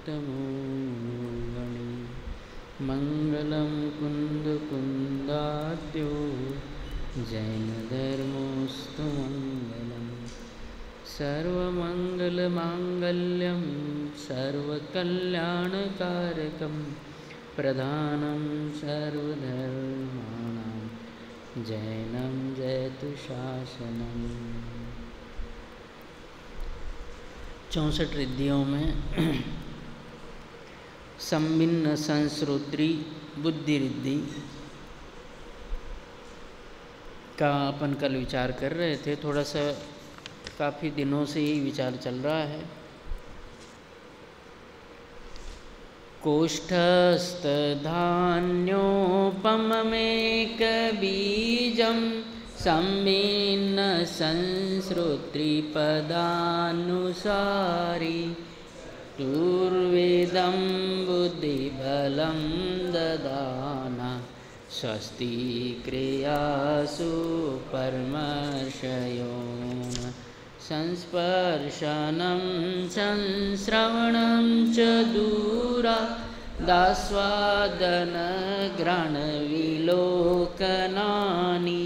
गणे मंगलम कुंदकुंदाद्यो जैनधर्मोऽस्तु मंगलम् सर्वमंगलमांगल्यं सर्वकल्याणकारकं प्रधानं सर्वधर्माणां जैनं जयतु शासनम्। 64 रिद्धियों में संभिन्न संश्रोत्री बुद्धि रिद्धि का अपन कल विचार कर रहे थे। थोड़ा सा काफ़ी दिनों से ही विचार चल रहा है। कोष्ठस्थधान्योपममेकबीजं संभिन्न संश्रोत्रिपदानुसारी तुर्वेदं बुद्धिबलं ददाना स्वस्ति क्रियासु परमर्षयोन् संस्पर्शनं संश्रवणं च दूरादास्वादनघ्राणविलोकनानि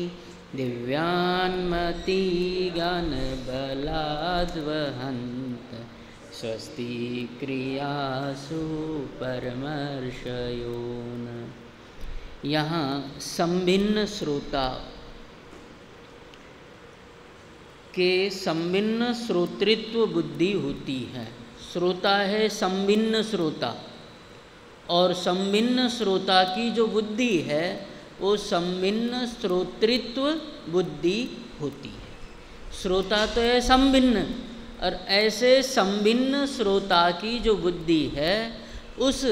दिव्यान्मतिगणबलाद्वहन्त स्वस्ति क्रियासु परमर्षयोन्। यहाँ संभिन्न श्रोता के संभिन्न श्रोतृत्व बुद्धि होती है। श्रोता है संभिन्न श्रोता, और संभिन्न श्रोता की जो बुद्धि है वो संभिन्न श्रोतृत्व बुद्धि होती है। श्रोता तो है संभिन्न, और ऐसे संभिन्न श्रोता की जो बुद्धि है उस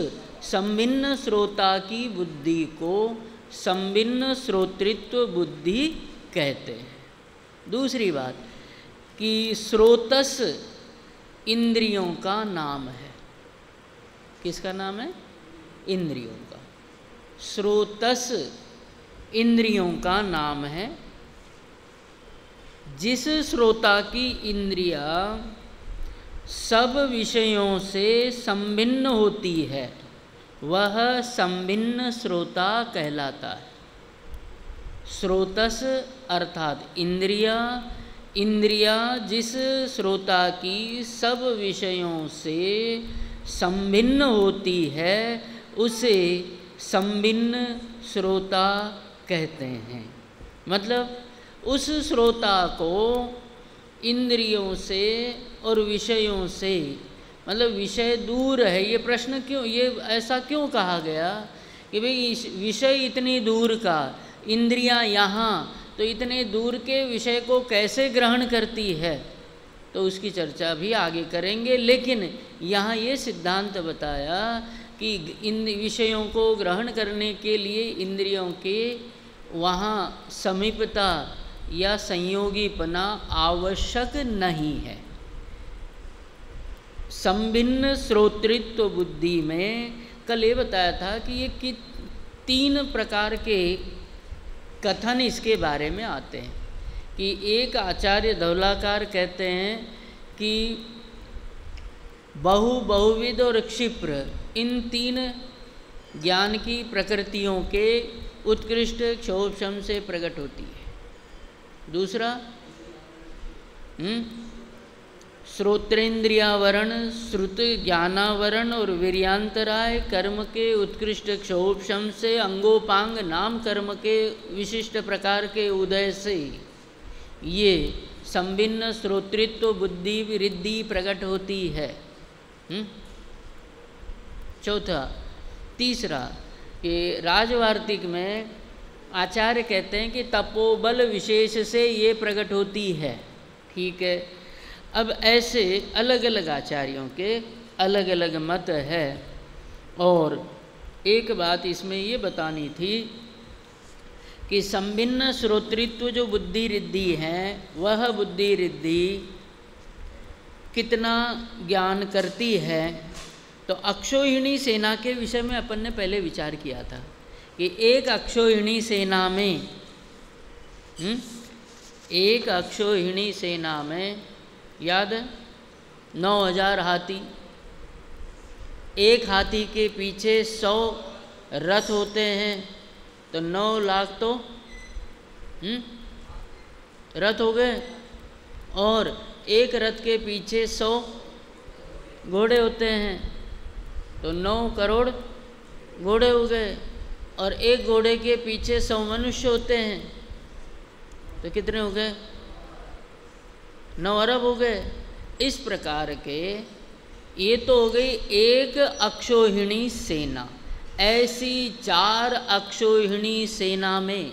संभिन्न श्रोता की बुद्धि को संभिन्न श्रोतृत्व बुद्धि कहते हैं। दूसरी बात कि श्रोतस इंद्रियों का नाम है। किसका नाम है? इंद्रियों का। श्रोतस इंद्रियों का नाम है। जिस श्रोता की इंद्रिया सब विषयों से संभिन्न होती है वह संभिन्न श्रोता कहलाता है। श्रोतस अर्थात इंद्रिया, इंद्रिया जिस श्रोता की सब विषयों से संभिन्न होती है उसे संभिन्न श्रोता कहते हैं। मतलब उस श्रोता को इंद्रियों से और विषयों से, मतलब विषय दूर है। ये प्रश्न क्यों, ये ऐसा क्यों कहा गया कि भाई विषय इतनी दूर का, इंद्रियां यहाँ, तो इतने दूर के विषय को कैसे ग्रहण करती है, तो उसकी चर्चा भी आगे करेंगे। लेकिन यहाँ ये सिद्धांत बताया कि इन विषयों को ग्रहण करने के लिए इंद्रियों के वहाँ समीपता या संयोगीपना आवश्यक नहीं है। संभिन्न श्रोतृत्व बुद्धि में कल ये बताया था कि ये 3 प्रकार के कथन इसके बारे में आते हैं। कि एक आचार्य धवलाकार कहते हैं कि बहुविध और क्षिप्र, इन 3 ज्ञान की प्रकृतियों के उत्कृष्ट क्षोभशम से प्रकट होती है। दूसरा श्रोत्रेंद्रियावरण, श्रुत ज्ञानावरण और वीर्यांतराय कर्म के उत्कृष्ट क्षोभशम से अंगोपांग नाम कर्म के विशिष्ट प्रकार के उदय से ये संभिन्न श्रोतृत्व बुद्धि रिद्धि प्रकट होती है। चौथा। तीसरा कि राजवार्तिक में आचार्य कहते हैं कि तपोबल विशेष से ये प्रकट होती है। ठीक है। अब ऐसे अलग अलग आचार्यों के अलग अलग मत है। और एक बात इसमें ये बतानी थी कि संभिन्न श्रोतृत्व जो बुद्धि रिद्धि है वह बुद्धि रिद्धि कितना ज्ञान करती है। तो अक्षोहिणी सेना के विषय में अपन ने पहले विचार किया था कि एक अक्षोहिणी सेना में याद 9000 हाथी, एक हाथी के पीछे 100 रथ होते हैं तो 9 लाख तो रथ हो गए, और एक रथ के पीछे 100 घोड़े होते हैं तो 9 करोड़ घोड़े हो गए, और एक घोड़े के पीछे 100 मनुष्य होते हैं तो कितने हो गए? 9 अरब हो गए। इस प्रकार के ये तो हो गई एक अक्षौहिणी सेना। ऐसी 4 अक्षौहिणी सेना में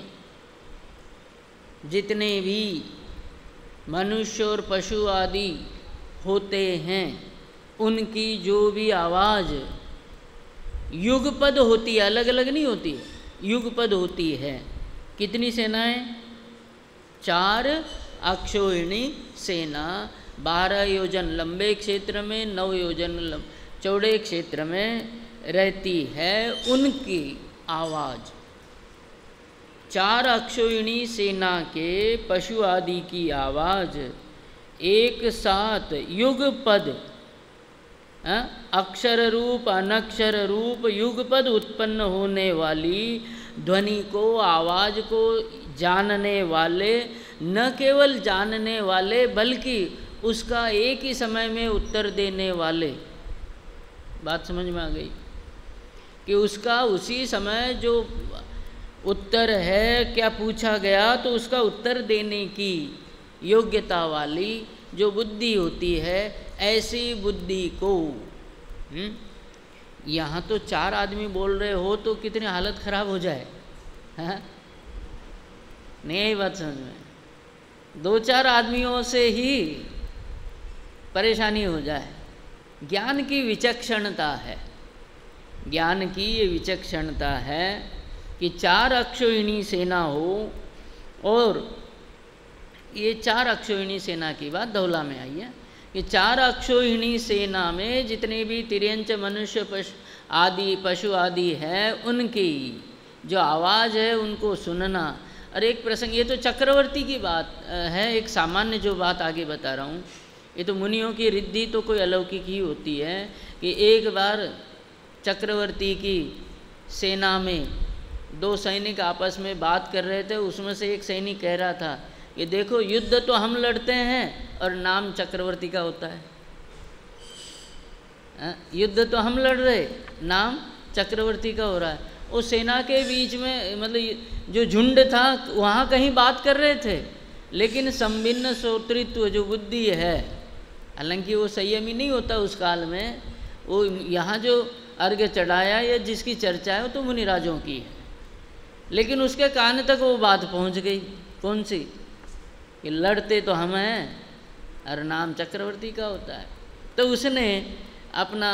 जितने भी मनुष्य और पशु आदि होते हैं उनकी जो भी आवाज़ युगपद होती है, अलग अलग नहीं होती, युगपद होती है। कितनी सेनाएं? 4 अक्षौहिणी सेना 12 योजन लंबे क्षेत्र में, 9 योजन चौड़े क्षेत्र में रहती है। उनकी आवाज़ 4 अक्षौहिणी सेना के पशु आदि की आवाज़ एक साथ युगपद, अक्षर रूप अनक्षर रूप युगपद उत्पन्न होने वाली ध्वनि को, आवाज़ को जानने वाले, न केवल जानने वाले बल्कि उसका एक ही समय में उत्तर देने वाले। बात समझ में आ गई कि उसका उसी समय जो उत्तर है, क्या पूछा गया तो उसका उत्तर देने की योग्यता वाली जो बुद्धि होती है, ऐसी बुद्धि को यहाँ तो 4 आदमी बोल रहे हो तो कितनी हालत खराब हो जाए, हाँ? नहीं आई बात समझ में? 2-4 आदमियों से ही परेशानी हो जाए। ज्ञान की विचक्षणता है, ज्ञान की ये विचक्षणता है कि 4 अक्षौहिणी सेना हो। और ये 4 अक्षौहिणी सेना की बात धौला में आई है कि 4 अक्षौहिणी सेना में जितने भी तिर्यंच मनुष्य पशु आदि है उनकी जो आवाज़ है उनको सुनना। और एक प्रसंग, ये तो चक्रवर्ती की बात है, एक सामान्य जो बात आगे बता रहा हूँ। ये तो मुनियों की रिद्धि तो कोई अलौकिक ही होती है कि एक बार चक्रवर्ती की सेना में 2 सैनिक आपस में बात कर रहे थे। उसमें से एक सैनिक कह रहा था कि देखो युद्ध तो हम लड़ते हैं और नाम चक्रवर्ती का होता है, युद्ध तो हम लड़ रहे, नाम चक्रवर्ती का हो रहा है। उस सेना के बीच में मतलब जो झुंड था वहाँ कहीं बात कर रहे थे, लेकिन संभिन्न श्रोतृत्व जो बुद्धि है, हालांकि वो संयमी नहीं होता उस काल में, वो यहाँ जो अर्घ्य चढ़ाया या जिसकी चर्चा है वो तो मुनिराजों की है, लेकिन उसके कान तक वो बात पहुँच गई। कौन सी? कि लड़ते तो हम हैं और नाम चक्रवर्ती का होता है। तो उसने अपना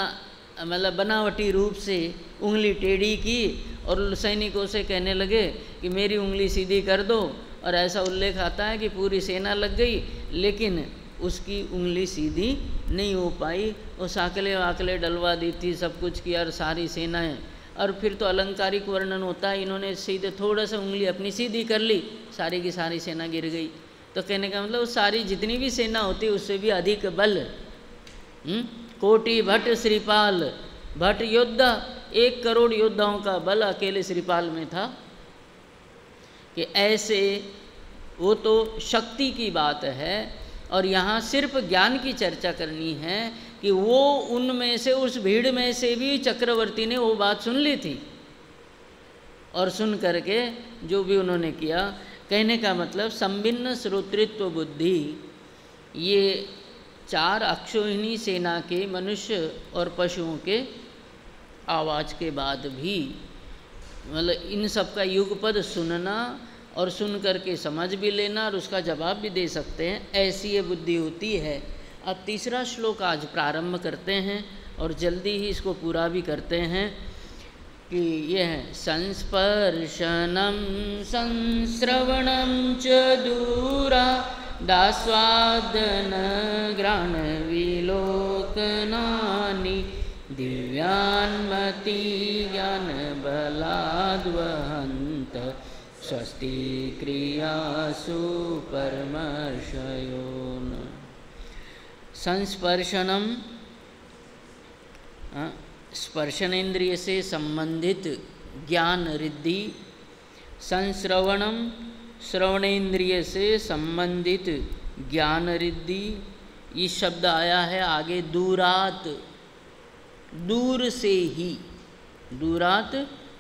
मतलब बनावटी रूप से उंगली टेढ़ी की और सैनिकों से कहने लगे कि मेरी उंगली सीधी कर दो। और ऐसा उल्लेख आता है कि पूरी सेना लग गई लेकिन उसकी उंगली सीधी नहीं हो पाई। वो साकले वाकले डलवा दी थी, सब कुछ किया, और सारी सेनाएं, और फिर तो अलंकारिक वर्णन होता है, इन्होंने सीधे थोड़ा सा उंगली अपनी सीधी कर ली, सारी की सारी सेना गिर गई। तो कहने का मतलब सारी जितनी भी सेना होती है उससे भी अधिक बल, कोटि भट्ट श्रीपाल, भट्ट योद्धा, 1 करोड़ योद्धाओं का बल अकेले श्रीपाल में था। कि ऐसे वो तो शक्ति की बात है, और यहाँ सिर्फ ज्ञान की चर्चा करनी है कि वो उनमें से, उस भीड़ में से भी चक्रवर्ती ने वो बात सुन ली थी, और सुन करके जो भी उन्होंने किया। कहने का मतलब संभिन्न श्रोतृत्व बुद्धि, ये 4 अक्षौहिणी सेना के मनुष्य और पशुओं के आवाज़ के बाद भी मतलब इन सब का युगपद सुनना और सुन करके समझ भी लेना और उसका जवाब भी दे सकते हैं, ऐसी ये बुद्धि होती है। अब तीसरा श्लोक आज प्रारंभ करते हैं और जल्दी ही इसको पूरा भी करते हैं कि यह है संस्पर्शनम संश्रवणम च दूरा दास्वादन ग्राण विलोकनानि दिव्यान्मति ज्ञान बलाद्वहंत स्वस्ति क्रियासु परमर्षयोन। संस्पर्शनम स्पर्शनेन्द्रिय से संबंधित ज्ञान रिद्धि, संश्रवणम श्रवणेन्द्रिय से संबंधित ज्ञान रिद्धि। ये शब्द आया है आगे दूरात, दूर से ही, दूरात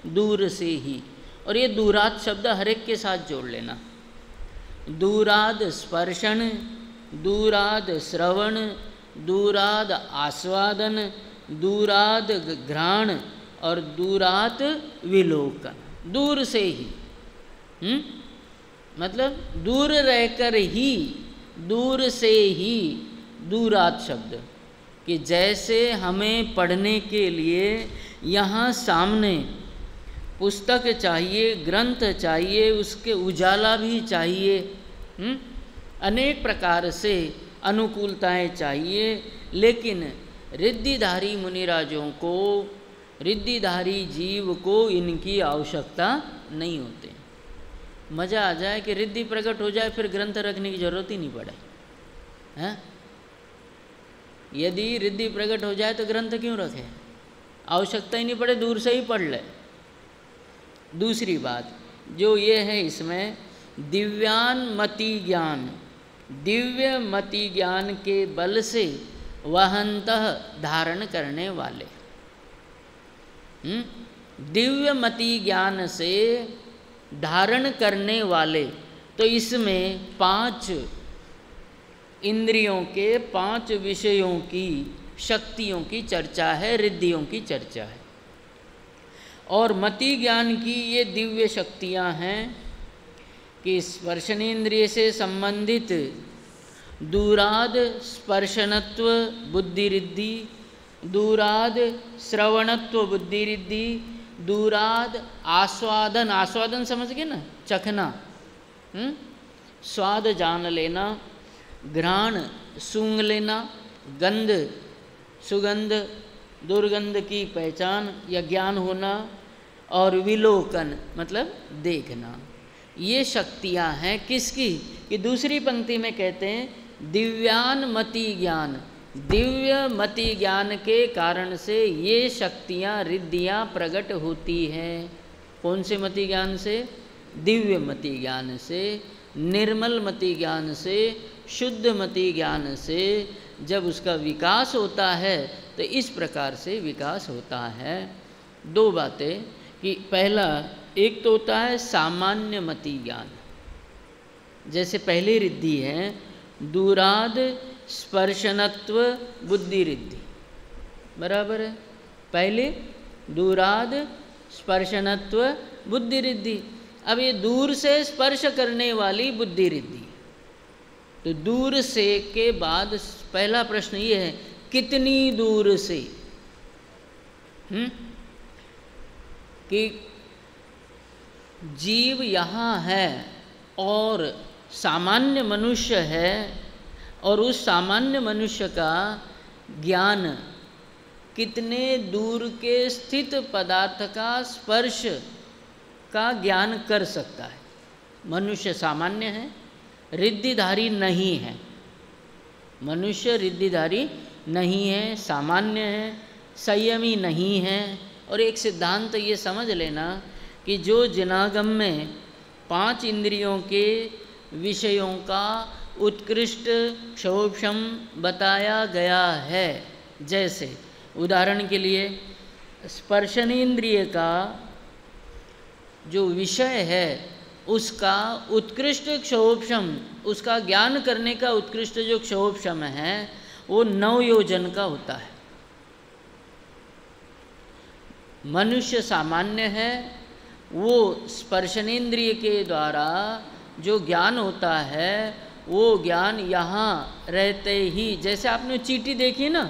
दूर से ही। और ये दूरात शब्द हर एक के साथ जोड़ लेना। दूराद स्पर्शन, दूराद श्रवण, दूराद आस्वादन, दूराद घ्राण और दूरात विलोकन। दूर से ही, मतलब दूर रहकर ही, दूर से ही दूरात शब्द। कि जैसे हमें पढ़ने के लिए यहाँ सामने पुस्तक चाहिए, ग्रंथ चाहिए, उसके उजाला भी चाहिए, अनेक प्रकार से अनुकूलताएं चाहिए, लेकिन रिद्धिधारी मुनिराजों को, रिद्धिधारी जीव को इनकी आवश्यकता नहीं होती। मज़ा आ जाए कि रिद्धि प्रकट हो जाए, फिर ग्रंथ रखने की जरूरत ही नहीं पड़े, हैं? यदि रिद्धि प्रकट हो जाए तो ग्रंथ क्यों रखें? आवश्यकता ही नहीं पड़े, दूर से ही पढ़ ले। दूसरी बात जो ये है इसमें, दिव्यान मति ज्ञान, दिव्य मति ज्ञान के बल से वहंतः धारण करने वाले, दिव्य मति ज्ञान से धारण करने वाले। तो इसमें 5 इंद्रियों के 5 विषयों की शक्तियों की चर्चा है, रिद्धियों की चर्चा है। और मति ज्ञान की ये दिव्य शक्तियाँ हैं कि स्पर्शनेन्द्रिय से संबंधित दूराद स्पर्शनत्व बुद्धि रिद्धि, दूराद श्रवणत्व बुद्धि रिद्धि, दूराद आस्वादन, आस्वादन समझ गए ना, चखना, स्वाद जान लेना, घ्राण सूंघ लेना, गंध सुगंध दुर्गंध की पहचान या ज्ञान होना, और विलोकन मतलब देखना। ये शक्तियाँ हैं किसकी? कि दूसरी पंक्ति में कहते हैं दिव्यान मति ज्ञान, दिव्य मति ज्ञान के कारण से ये शक्तियाँ रिद्धियाँ प्रकट होती हैं। कौन से मति ज्ञान से? दिव्य मति ज्ञान से, निर्मल मति ज्ञान से, शुद्ध मति ज्ञान से जब उसका विकास होता है तो इस प्रकार से विकास होता है। 2 बातें कि पहला, एक तो होता है सामान्य मति ज्ञान, जैसे पहली रिद्धि है दूराद स्पर्शनत्व बुद्धि रिद्धि, बराबर है। पहले दूराद स्पर्शनत्व बुद्धि रिद्धि। अब ये दूर से स्पर्श करने वाली बुद्धि रिद्धि, तो दूर से के बाद पहला प्रश्न ये है कितनी दूर से, कि जीव यहाँ है और सामान्य मनुष्य है, और उस सामान्य मनुष्य का ज्ञान कितने दूर के स्थित पदार्थ का स्पर्श का ज्ञान कर सकता है। मनुष्य सामान्य है, रिद्धिधारी नहीं है। मनुष्य रिद्धिधारी नहीं है, सामान्य है, संयमी नहीं है। और एक सिद्धांत ये समझ लेना कि जो जिनागम में 5 इंद्रियों के विषयों का उत्कृष्ट क्षोभम बताया गया है, जैसे उदाहरण के लिए स्पर्शनेन्द्रिय का जो विषय है उसका उत्कृष्ट क्षोभम, उसका ज्ञान करने का उत्कृष्ट जो क्षोभम है वो 9 योजन का होता है। मनुष्य सामान्य है, वो स्पर्शनेन्द्रिय के द्वारा जो ज्ञान होता है वो ज्ञान यहाँ रहते ही, जैसे आपने चींटी देखी ना,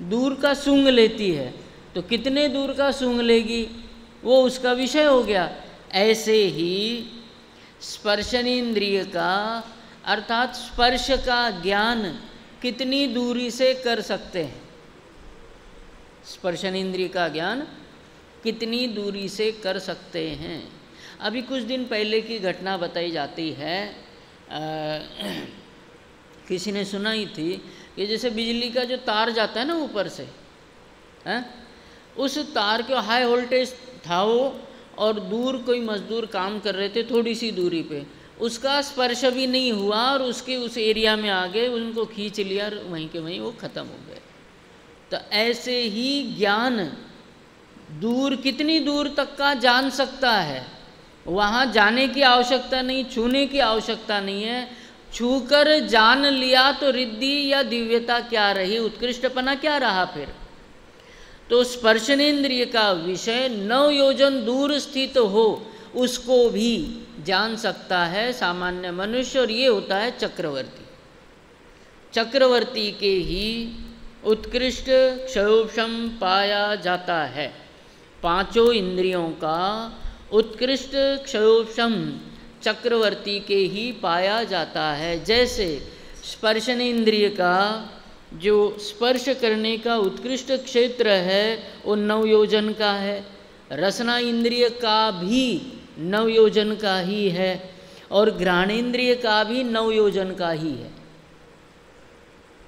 दूर का सूंघ लेती है, तो कितने दूर का सूंघ लेगी वो उसका विषय हो गया। ऐसे ही स्पर्शनेन्द्रिय का अर्थात स्पर्श का ज्ञान कितनी दूरी से कर सकते हैं, स्पर्शनेन्द्रिय का ज्ञान कितनी दूरी से कर सकते हैं। अभी कुछ दिन पहले की घटना बताई जाती है, किसी ने सुनाई थी कि जैसे बिजली का जो तार जाता है ना ऊपर से, उस तार के हाई वोल्टेज था वो, और दूर कोई मजदूर काम कर रहे थे थोड़ी सी दूरी पे, उसका स्पर्श भी नहीं हुआ और उसके उस एरिया में आ गए, उनको खींच लिया और वहीं के वहीं वो ख़त्म हो गए। तो ऐसे ही ज्ञान दूर, कितनी दूर तक का जान सकता है, वहाँ जाने की आवश्यकता नहीं, छूने की आवश्यकता नहीं है। छूकर जान लिया तो रिद्धि या दिव्यता क्या रही, उत्कृष्टपना क्या रहा फिर। तो स्पर्शनेन्द्रिय का विषय 9 योजन दूर स्थित हो उसको भी जान सकता है सामान्य मनुष्य, और ये होता है चक्रवर्ती। चक्रवर्ती के ही उत्कृष्ट क्षयोपशम पाया जाता है। 5 इंद्रियों का उत्कृष्ट क्षयोपशम चक्रवर्ती के ही पाया जाता है। जैसे स्पर्शनेन्द्रिय का जो स्पर्श करने का उत्कृष्ट क्षेत्र है वो 9 योजन का है, रसना इंद्रिय का भी 9 योजन का ही है, और घ्राणेन्द्रिय का भी 9 योजन का ही है।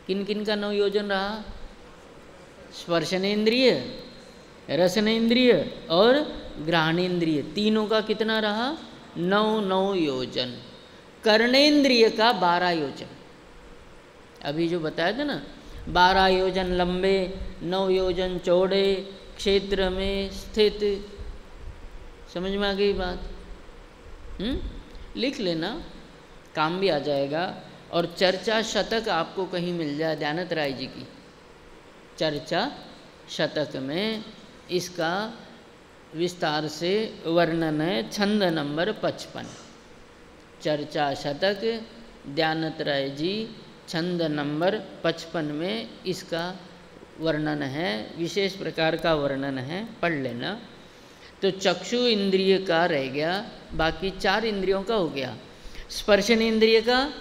किन किन का 9 योजन रहा? स्पर्शनेन्द्रिय, रसनेन्द्रिय और घ्राणेन्द्रिय, तीनों का कितना रहा? 9 योजन। कर्णेन्द्रिय का 12 योजन। अभी जो बताया था ना, 12 योजन लंबे, 9 योजन चौड़े, क्षेत्र में स्थित। समझ में आ गई बात? लिख लेना, काम भी आ जाएगा। और चर्चा शतक आपको कहीं मिल जाए, दयानंद राय जी की चर्चा शतक में इसका विस्तार से वर्णन है। छंद नंबर 55, चर्चा शतक दयानंद राय जी छंद नंबर 55 में इसका वर्णन है, विशेष प्रकार का वर्णन है, पढ़ लेना। तो चक्षु इंद्रिय का रह गया, बाकी 4 इंद्रियों का हो गया। स्पर्शनेन्द्रिय का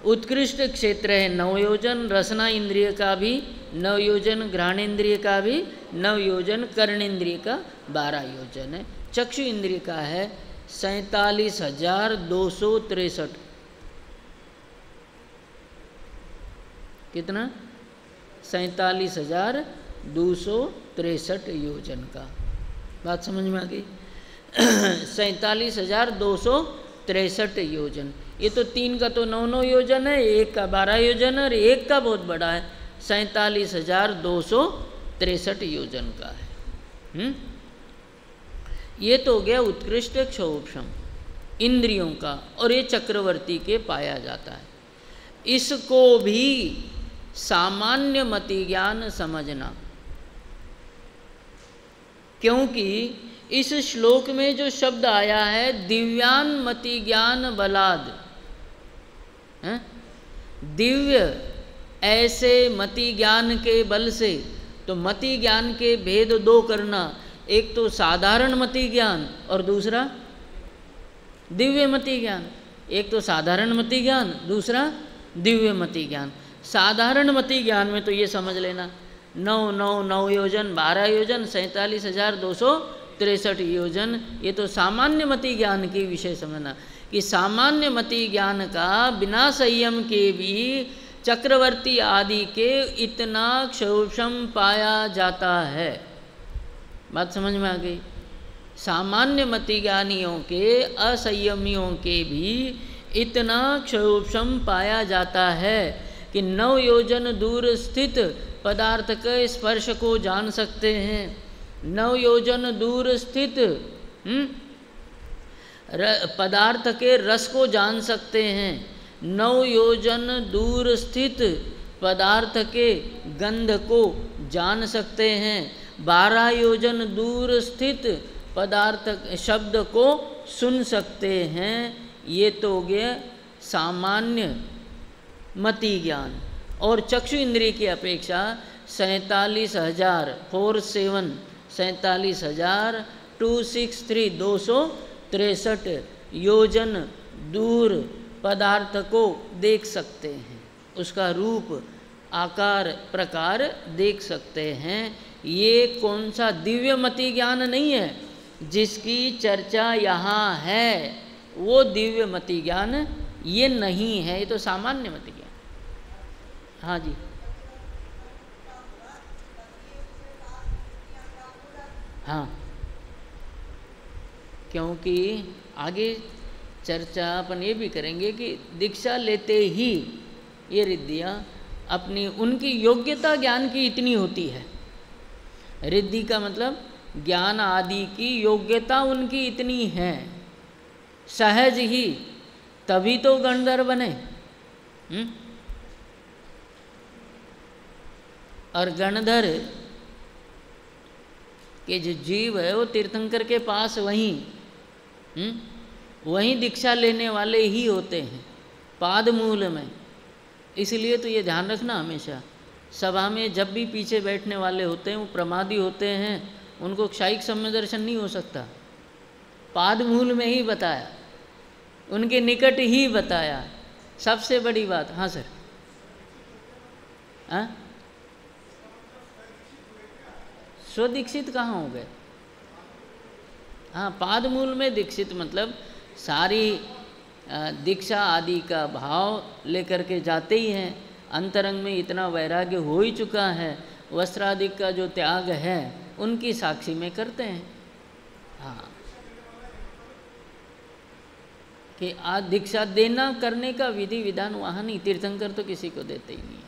उत्कृष्ट क्षेत्र है 9 योजन, रसना इंद्रिय का भी 9 योजन, घ्राणेन्द्रिय का भी 9 योजन, कर्णेन्द्रिय का 12 योजन है। चक्षु इंद्रिय का है 47,263। कितना? 47,263 योजन का। बात समझ में आ गई? 47,263 योजन। ये तो 3 का तो 9 योजन है, 1 का 12 योजन है, और 1 का बहुत बड़ा है 47,263 योजन का है। ये तो हो गया उत्कृष्ट क्षयोपशम इंद्रियों का, और ये चक्रवर्ती के पाया जाता है। इसको भी सामान्य मति ज्ञान समझना, क्योंकि इस श्लोक में जो शब्द आया है दिव्यान मति ज्ञान बलाद, दिव्य ऐसे मति ज्ञान के बल से, तो मति ज्ञान के भेद 2 करना, एक तो साधारण मति ज्ञान और दूसरा दिव्य मति ज्ञान। एक तो साधारण मति ज्ञान, दूसरा दिव्य मति ज्ञान। साधारण मति ज्ञान में तो ये समझ लेना 9 योजन, 12 योजन, 47,263 योजन। ये तो सामान्य मति ज्ञान के विषय समझना कि सामान्य मति ज्ञान का बिना संयम के भी चक्रवर्ती आदि के इतना क्षयोपशम पाया जाता है। बात समझ में आ गई? सामान्य मति ज्ञानियों के, असंयमियों के भी इतना क्षयोपशम पाया जाता है कि 9 योजन दूर स्थित पदार्थ के स्पर्श को जान सकते हैं, 9 योजन दूर स्थित पदार्थ के रस को जान सकते हैं, 9 योजन दूर स्थित पदार्थ के गंध को जान सकते हैं, 12 योजन दूर स्थित पदार्थ शब्द को सुन सकते हैं। ये तो हो गया सामान्य मति ज्ञान। और चक्षु इंद्रिय की अपेक्षा 47,263 योजन दूर पदार्थ को देख सकते हैं, उसका रूप आकार प्रकार देख सकते हैं। ये कौन सा दिव्य मति ज्ञान नहीं है जिसकी चर्चा यहाँ है, वो दिव्य मति ज्ञान ये नहीं है, ये तो सामान्य मति ज्ञान। हाँ जी, हाँ, क्योंकि आगे चर्चा अपन ये भी करेंगे कि दीक्षा लेते ही ये रिद्धियाँ अपनी उनकी योग्यता ज्ञान की इतनी होती है। रिद्धि का मतलब ज्ञान आदि की योग्यता उनकी इतनी है सहज ही, तभी तो गणधर बने। और गणधर के जो जीव है वो तीर्थंकर के पास वहीं दीक्षा लेने वाले ही होते हैं, पाद मूल में। इसलिए तो ये ध्यान रखना हमेशा, सभा में जब भी पीछे बैठने वाले होते हैं वो प्रमादी होते हैं, उनको क्षायिक सम्य दर्शन नहीं हो सकता। पाद मूल में ही बताया, उनके निकट ही बताया, सबसे बड़ी बात। हाँ सर, हाँ स्वदीक्षित कहाँ हो गए? हाँ, पाद मूल में दीक्षित मतलब सारी दीक्षा आदि का भाव लेकर के जाते ही हैं। अंतरंग में इतना वैराग्य हो ही चुका है, वस्त्रादि का जो त्याग है उनकी साक्षी में करते हैं। हाँ, कि आज दीक्षा देना करने का विधि विधान वहाँ नहीं, तीर्थंकर तो किसी को देते ही नहीं है।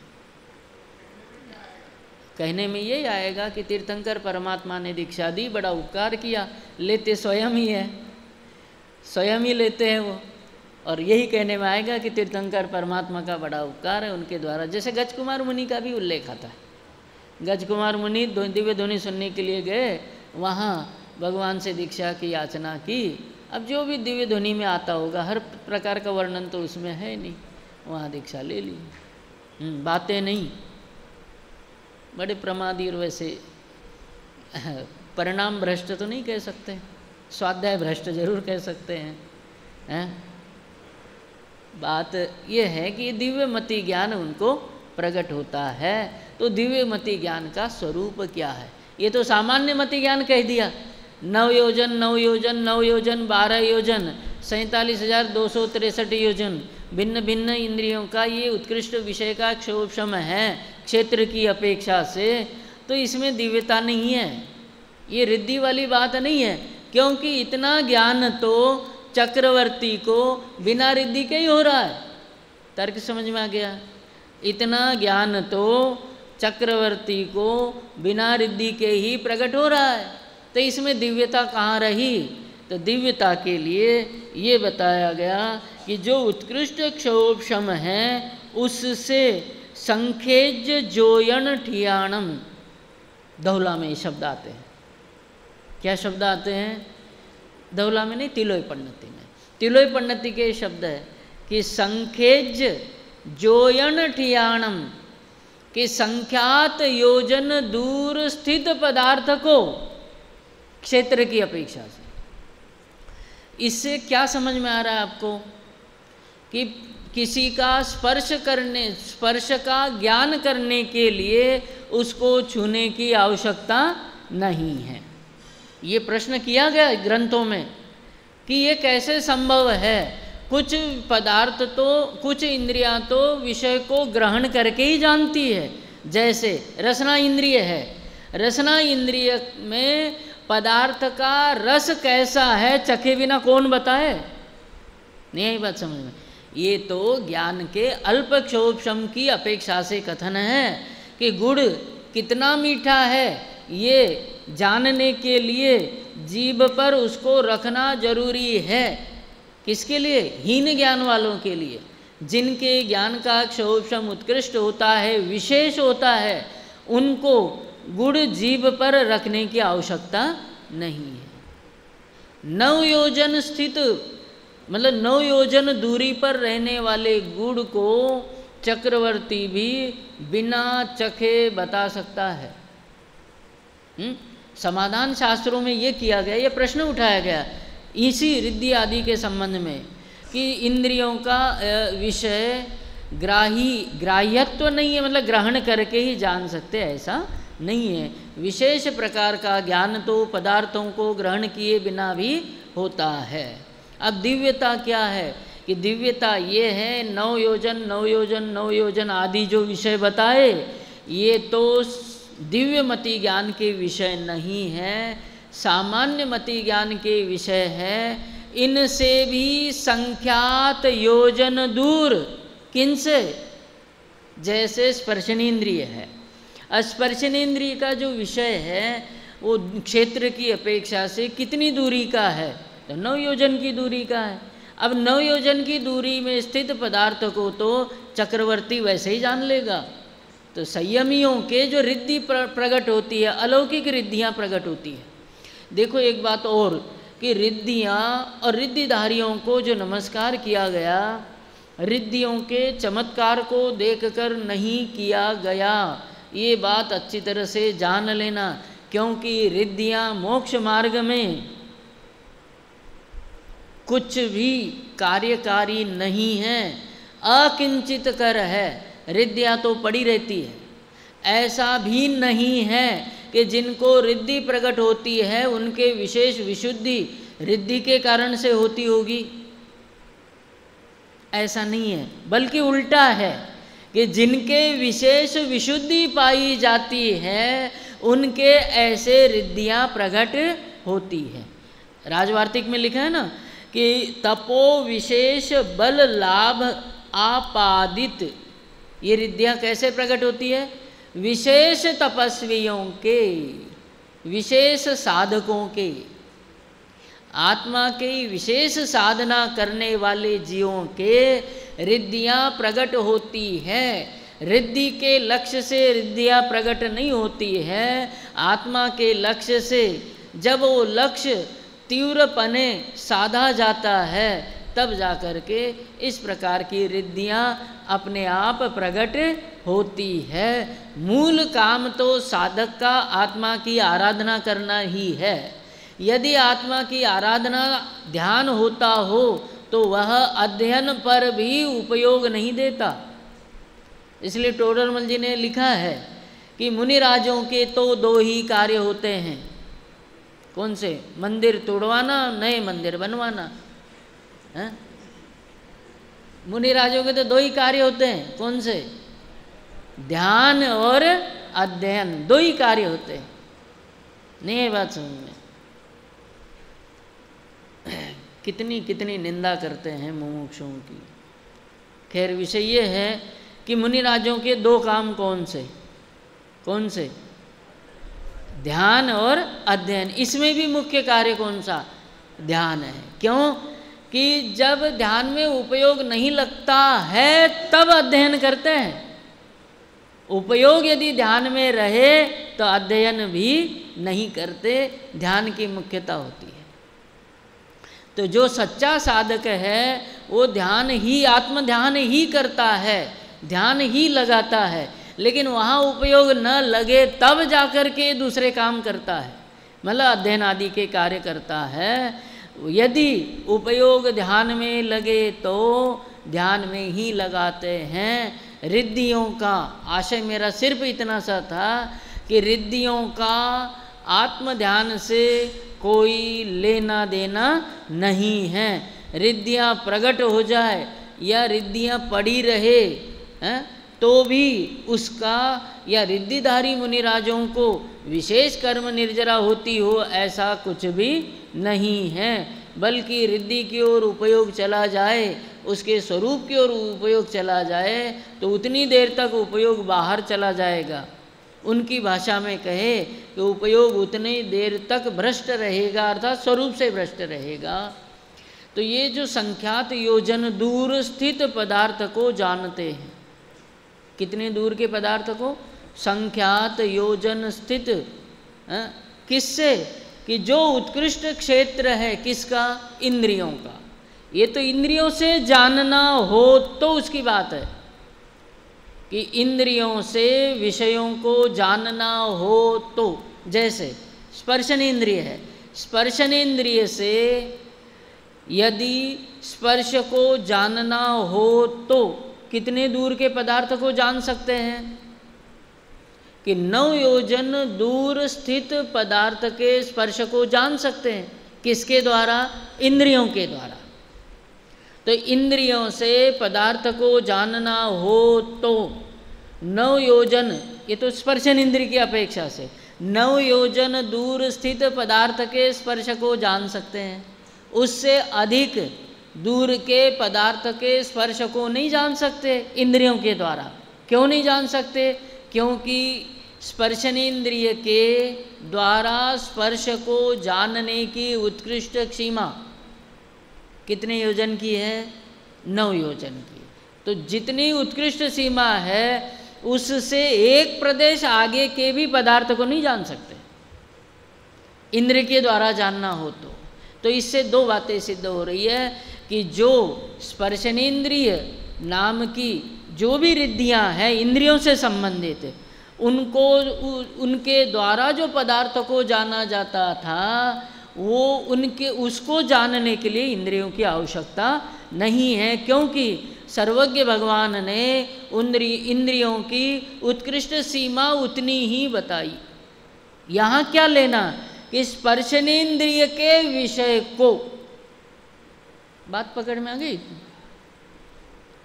कहने में यही आएगा कि तीर्थंकर परमात्मा ने दीक्षा दी, बड़ा उपकार किया, लेते स्वयं ही है, स्वयं ही लेते हैं वो। और यही कहने में आएगा कि तीर्थंकर परमात्मा का बड़ा उपकार है उनके द्वारा। जैसे गज कुमार मुनि का भी उल्लेख आता है। गज कुमार मुनि दिव्य ध्वनि सुनने के लिए गए, वहाँ भगवान से दीक्षा की याचना की। अब जो भी दिव्य ध्वनि में आता होगा, हर प्रकार का वर्णन तो उसमें है नहीं, वहाँ दीक्षा ले ली। बातें नहीं, बड़े प्रमादी। और वैसे परिणाम भ्रष्ट तो नहीं कह सकते, स्वाध्याय भ्रष्ट जरूर कह सकते हैं। बात यह है कि दिव्यमति ज्ञान उनको प्रकट होता है। तो दिव्यमति ज्ञान का स्वरूप क्या है? ये तो सामान्य मति ज्ञान कह दिया। 9 योजन 9 योजन 9 योजन 12 योजन 47,263 योजन भिन्न भिन्न इंद्रियों का ये उत्कृष्ट विषय का क्षोभशम है क्षेत्र की अपेक्षा से। तो इसमें दिव्यता नहीं है, ये रिद्धि वाली बात नहीं है, क्योंकि इतना ज्ञान तो चक्रवर्ती को बिना रिद्धि के ही हो रहा है। तर्क समझ में आ गया? इतना ज्ञान तो चक्रवर्ती को बिना रिद्धि के ही प्रकट हो रहा है, तो इसमें दिव्यता कहाँ रही? तो दिव्यता के लिए ये बताया गया कि जो उत्कृष्ट क्षोभशम है उससे संखेज जोयन ठियाणम, धौला में ये शब्द आते हैं। क्या शब्द आते हैं? धौला में नहीं, तिलोय पन्नति में। तिलोय पन्नति के शब्द है कि संखेज जोयन ठियाणम, कि संख्यात योजन दूर स्थित पदार्थ को क्षेत्र की अपेक्षा से। इससे क्या समझ में आ रहा है आपको? कि किसी का स्पर्श का ज्ञान करने के लिए उसको छूने की आवश्यकता नहीं है। ये प्रश्न किया गया ग्रंथों में कि ये कैसे संभव है? कुछ पदार्थ तो, कुछ इंद्रियां तो विषय को ग्रहण करके ही जानती है। जैसे रसना इंद्रिय है, रसना इंद्रिय में पदार्थ का रस कैसा है चखे बिना कौन बताए? नहीं आई बात समझ में? ये तो ज्ञान के अल्प क्षोभशम की अपेक्षा से कथन है कि गुड़ कितना मीठा है ये जानने के लिए जीभ पर उसको रखना जरूरी है। किसके लिए? हीन ज्ञान वालों के लिए, जिनके ज्ञान का क्षोभशम उत्कृष्ट होता है, विशेष होता है, उनको गुड़ जीभ पर रखने की आवश्यकता नहीं है। 9 योजन स्थित मतलब 9 योजन दूरी पर रहने वाले गुड़ को चक्रवर्ती भी बिना चखे बता सकता है। समाधान शास्त्रों में ये किया गया, ये प्रश्न उठाया गया इसी रिद्धि आदि के संबंध में कि इंद्रियों का विषय ग्राह्यत्व नहीं है, मतलब ग्रहण करके ही जान सकते, ऐसा नहीं है। विशेष प्रकार का ज्ञान तो पदार्थों को ग्रहण किए बिना भी होता है। अब दिव्यता क्या है? कि दिव्यता ये है 9 योजन 9 योजन 9 योजन आदि जो विषय बताए, ये तो दिव्यमति ज्ञान के विषय नहीं है, सामान्य मति ज्ञान के विषय है, इनसे भी संख्यात योजन दूर। किनसे? जैसे स्पर्शनेन्द्रिय है, स्पर्शनेन्द्रिय का जो विषय है वो क्षेत्र की अपेक्षा से कितनी दूरी का है? तो 9 योजन की दूरी का है। अब 9 योजन की दूरी में स्थित पदार्थ को तो चक्रवर्ती वैसे ही जान लेगा। तो संयमियों के जो रिद्धि प्रकट होती है, अलौकिक रिद्धियाँ प्रकट होती है। देखो एक बात और कि रिद्धियाँ और रिद्धिधारियों को जो नमस्कार किया गया, रिद्धियों के चमत्कार को देखकर नहीं किया गया, ये बात अच्छी तरह से जान लेना। क्योंकि रिद्धियाँ मोक्ष मार्ग में कुछ भी कार्यकारी नहीं है, अकिंचित कर है। रिद्धियाँ तो पड़ी रहती है। ऐसा भी नहीं है कि जिनको रिद्धि प्रकट होती है उनके विशेष विशुद्धि रिद्धि के कारण से होती होगी, ऐसा नहीं है। बल्कि उल्टा है कि जिनके विशेष विशुद्धि पाई जाती है उनके ऐसे रिद्धियाँ प्रकट होती है। राजवार्तिक में लिखा है ना कि तपो विशेष बल लाभ आपादित, ये रिद्धियाँ कैसे प्रकट होती है? विशेष तपस्वियों के, विशेष साधकों के, आत्मा की विशेष साधना करने वाले जीवों के रिद्धियाँ प्रकट होती है। रिद्धि के लक्ष्य से रिद्धियाँ प्रकट नहीं होती है, आत्मा के लक्ष्य से। जब वो लक्ष्य तीव्रपने साधा जाता है तब जाकर के इस प्रकार की रिद्धियाँ अपने आप प्रकट होती है। मूल काम तो साधक का आत्मा की आराधना करना ही है। यदि आत्मा की आराधना ध्यान होता हो तो वह अध्ययन पर भी उपयोग नहीं देता। इसलिए टोडरमल जी ने लिखा है कि मुनिराजों के तो 2 ही कार्य होते हैं। कौन से? मंदिर तोड़वाना, नए मंदिर बनवाना। है? मुनिराजों के तो 2 ही कार्य होते हैं। कौन से? ध्यान और अध्ययन, 2 ही कार्य होते हैं। नहीं है बात समझ में? कितनी कितनी निंदा करते हैं मुमुक्षुओं की। खैर विषय ये है कि मुनिराजों के 2 काम कौन से? कौन से? ध्यान और अध्ययन। इसमें भी मुख्य कार्य कौन सा? ध्यान है। क्यों? कि जब ध्यान में उपयोग नहीं लगता है तब अध्ययन करते हैं। उपयोग यदि ध्यान में रहे तो अध्ययन भी नहीं करते। ध्यान की मुख्यता होती है। तो जो सच्चा साधक है वो ध्यान ही, आत्म ध्यान ही करता है, ध्यान ही लगाता है। लेकिन वहाँ उपयोग न लगे तब जाकर के दूसरे काम करता है, मतलब अध्ययन आदि के कार्य करता है। यदि उपयोग ध्यान में लगे तो ध्यान में ही लगाते हैं। रिद्धियों का आशय मेरा सिर्फ इतना सा था कि रिद्धियों का आत्म ध्यान से कोई लेना देना नहीं है। रिद्धियाँ प्रकट हो जाए या रिद्धियाँ पड़ी रहे तो भी उसका, या रिद्धिधारी मुनिराजों को विशेष कर्म निर्जरा होती हो, ऐसा कुछ भी नहीं है। बल्कि रिद्धि की ओर उपयोग चला जाए, उसके स्वरूप की ओर उपयोग चला जाए तो उतनी देर तक उपयोग बाहर चला जाएगा। उनकी भाषा में कहे कि उपयोग उतनी देर तक भ्रष्ट रहेगा, अर्थात स्वरूप से भ्रष्ट रहेगा। तो ये जो संख्यात योजन दूर स्थित पदार्थ को जानते हैं, कितने दूर के पदार्थ को? संख्यात योजन स्थित। किससे? कि जो उत्कृष्ट क्षेत्र है किसका? इंद्रियों का। ये तो इंद्रियों से जानना हो तो उसकी बात है कि इंद्रियों से विषयों को जानना हो तो, जैसे स्पर्शनेन्द्रिय है, स्पर्शनेन्द्रिय से यदि स्पर्श को जानना हो तो कितने दूर के पदार्थ को जान सकते हैं? कि 9 योजन दूर स्थित पदार्थ के स्पर्श को जान सकते हैं। किसके द्वारा? इंद्रियों के द्वारा। तो इंद्रियों से पदार्थ को जानना हो तो 9 योजन, ये तो स्पर्शन इंद्रिय की अपेक्षा से 9 योजन दूर स्थित पदार्थ के स्पर्श को जान सकते हैं, उससे अधिक दूर के पदार्थ के स्पर्श को नहीं जान सकते इंद्रियों के द्वारा। क्यों नहीं जान सकते? क्योंकि स्पर्शनेन्द्रिय के द्वारा स्पर्श को जानने की उत्कृष्ट सीमा कितने योजन की है? 9 योजन की। तो जितनी उत्कृष्ट सीमा है उससे एक प्रदेश आगे के भी पदार्थ को नहीं जान सकते इंद्र के द्वारा जानना हो तो इससे 2 बातें सिद्ध हो रही है कि जो स्पर्शनेन्द्रिय नाम की जो भी रिद्धियां हैं इंद्रियों से संबंधित, उनको उनके द्वारा जो पदार्थ को जाना जाता था वो उनके उसको जानने के लिए इंद्रियों की आवश्यकता नहीं है, क्योंकि सर्वज्ञ भगवान ने इंद्रियों की उत्कृष्ट सीमा उतनी ही बताई। यहाँ क्या लेना कि स्पर्शनेन्द्रिय के विषय को, बात पकड़ में आ गई?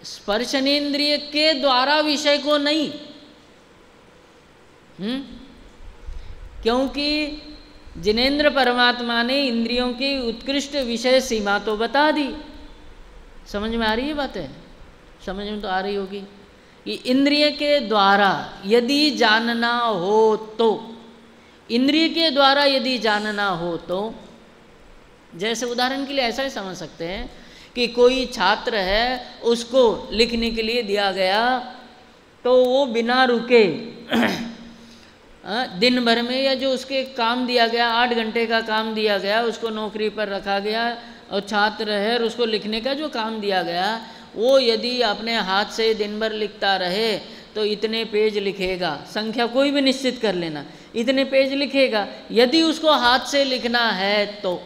स्पर्शनेन्द्रिय के द्वारा विषय को नहीं, क्योंकि जिनेन्द्र परमात्मा ने इंद्रियों की उत्कृष्ट विषय सीमा तो बता दी। समझ में आ रही है बातें? समझ में तो आ रही होगी कि इंद्रिय के द्वारा यदि जानना हो तो, इंद्रिय के द्वारा यदि जानना हो तो, जैसे उदाहरण के लिए ऐसा ही समझ सकते हैं कि कोई छात्र है, उसको लिखने के लिए दिया गया तो वो बिना रुके दिन भर में, या जो उसके काम दिया गया 8 घंटे का काम दिया गया, उसको नौकरी पर रखा गया और छात्र है और उसको लिखने का जो काम दिया गया वो यदि अपने हाथ से दिन भर लिखता रहे तो इतने पेज लिखेगा, संख्या कोई भी निश्चित कर लेना, इतने पेज लिखेगा। यदि उसको हाथ से लिखना है तो,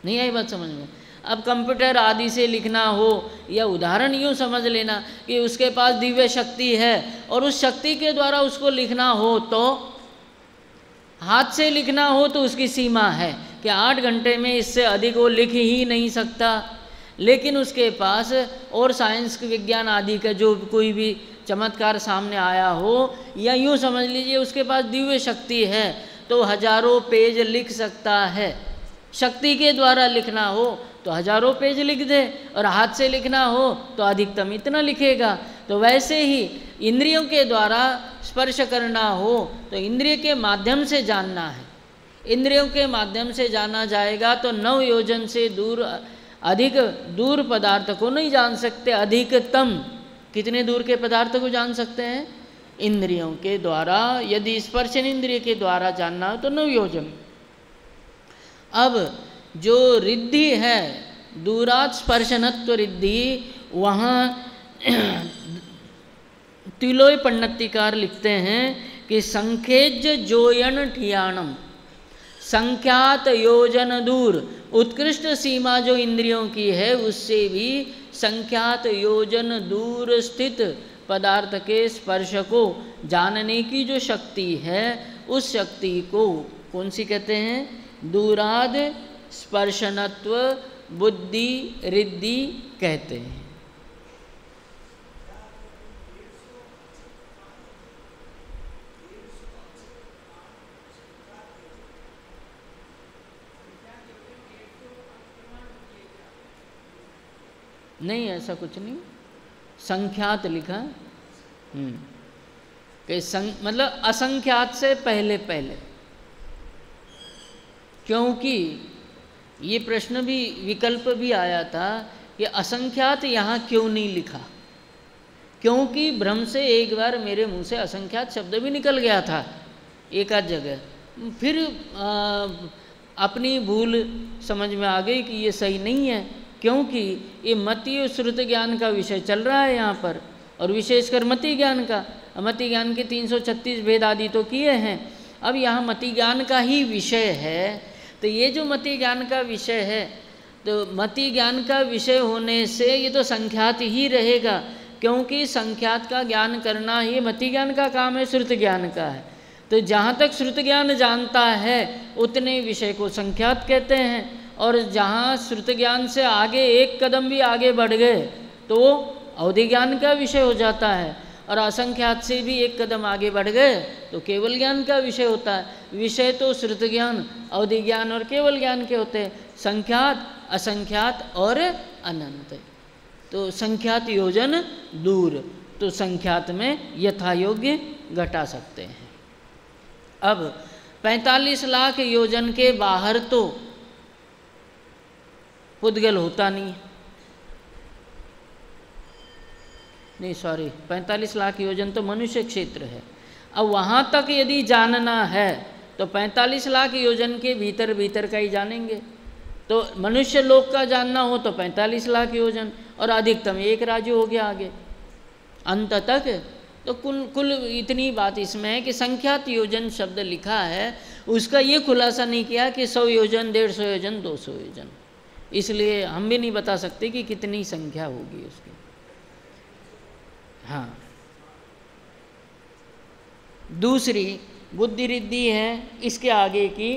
नहीं आई बात समझ में? अब कंप्यूटर आदि से लिखना हो, या उदाहरण यूँ समझ लेना कि उसके पास दिव्य शक्ति है और उस शक्ति के द्वारा उसको लिखना हो तो, हाथ से लिखना हो तो उसकी सीमा है कि 8 घंटे में इससे अधिक वो लिख ही नहीं सकता। लेकिन उसके पास और साइंस विज्ञान आदि का जो कोई भी चमत्कार सामने आया हो, या यूँ समझ लीजिए उसके पास दिव्य शक्ति है तो हजारों पेज लिख सकता है। शक्ति के द्वारा लिखना हो तो हजारों पेज लिख दे, और हाथ से लिखना हो तो अधिकतम इतना लिखेगा। तो वैसे ही इंद्रियों के द्वारा स्पर्श करना हो तो इंद्रिय के माध्यम से जानना है, इंद्रियों के माध्यम से जाना जाएगा तो 9 योजन से दूर, अधिक दूर पदार्थ को नहीं जान सकते। अधिकतम कितने दूर के पदार्थ को जान सकते हैं? इंद्रियों के द्वारा, यदि स्पर्शनेन्द्रिय के द्वारा जानना हो तो 9 योजन। अब जो रिद्धि है दूरात् स्पर्शनत्व रिद्धि, वहाँ तिलोय पन्नत्तिकार लिखते हैं कि संखेज जोयन ठियाणम, संख्यात योजन दूर, उत्कृष्ट सीमा जो इंद्रियों की है उससे भी संख्यात योजन दूर स्थित पदार्थ के स्पर्श को जानने की जो शक्ति है उस शक्ति को कौन सी कहते हैं? दूराद स्पर्शनत्व बुद्धि रिद्धि कहते हैं। नहीं, ऐसा कुछ नहीं, संख्यात लिखा कि मतलब असंख्यात से पहले पहले, क्योंकि ये प्रश्न भी, विकल्प भी आया था कि असंख्यात यहाँ क्यों नहीं लिखा, क्योंकि भ्रम से एक बार मेरे मुंह से असंख्यात शब्द भी निकल गया था एक आध जगह, फिर अपनी भूल समझ में आ गई कि ये सही नहीं है, क्योंकि ये मति और श्रुत ज्ञान का विषय चल रहा है यहाँ पर, और विशेषकर मति ज्ञान का। मति ज्ञान के 336 भेद आदि तो किए हैं, अब यहाँ मति ज्ञान का ही विषय है। तो ये जो मति ज्ञान का विषय है, तो मति ज्ञान का विषय होने से ये तो संख्यात ही रहेगा, क्योंकि संख्यात का ज्ञान करना ही मति ज्ञान का काम है, श्रुत ज्ञान का है। तो जहाँ तक श्रुत ज्ञान जानता है उतने विषय को संख्यात कहते हैं, और जहाँ श्रुत ज्ञान से आगे एक कदम भी आगे बढ़ गए तो वो अवधि ज्ञान का विषय हो जाता है। और असंख्यात से भी एक कदम आगे बढ़ गए तो केवल ज्ञान का विषय होता है। विषय तो श्रुत ज्ञान, अवधि ज्ञान और केवल ज्ञान के होते हैं, संख्यात, असंख्यात और अनंत। तो संख्यात योजन दूर, तो संख्यात में यथा योग्य घटा सकते हैं। अब 45 लाख योजन के बाहर तो पुद्गल होता नहीं, सॉरी 45 लाख योजन तो मनुष्य क्षेत्र है। अब वहाँ तक यदि जानना है तो 45 लाख योजन के भीतर भीतर का ही जानेंगे। तो मनुष्य लोक का जानना हो तो 45 लाख योजन, और अधिकतम एक राज्य हो गया आगे अंत तक। तो कुल इतनी बात इसमें है कि संख्यात योजन शब्द लिखा है, उसका ये खुलासा नहीं किया कि 100 योजन, 150 योजन, 200 योजन। इसलिए हम भी नहीं बता सकते कि कितनी संख्या होगी उसकी। हाँ, दूसरी बुद्धि रिद्धि है इसके आगे की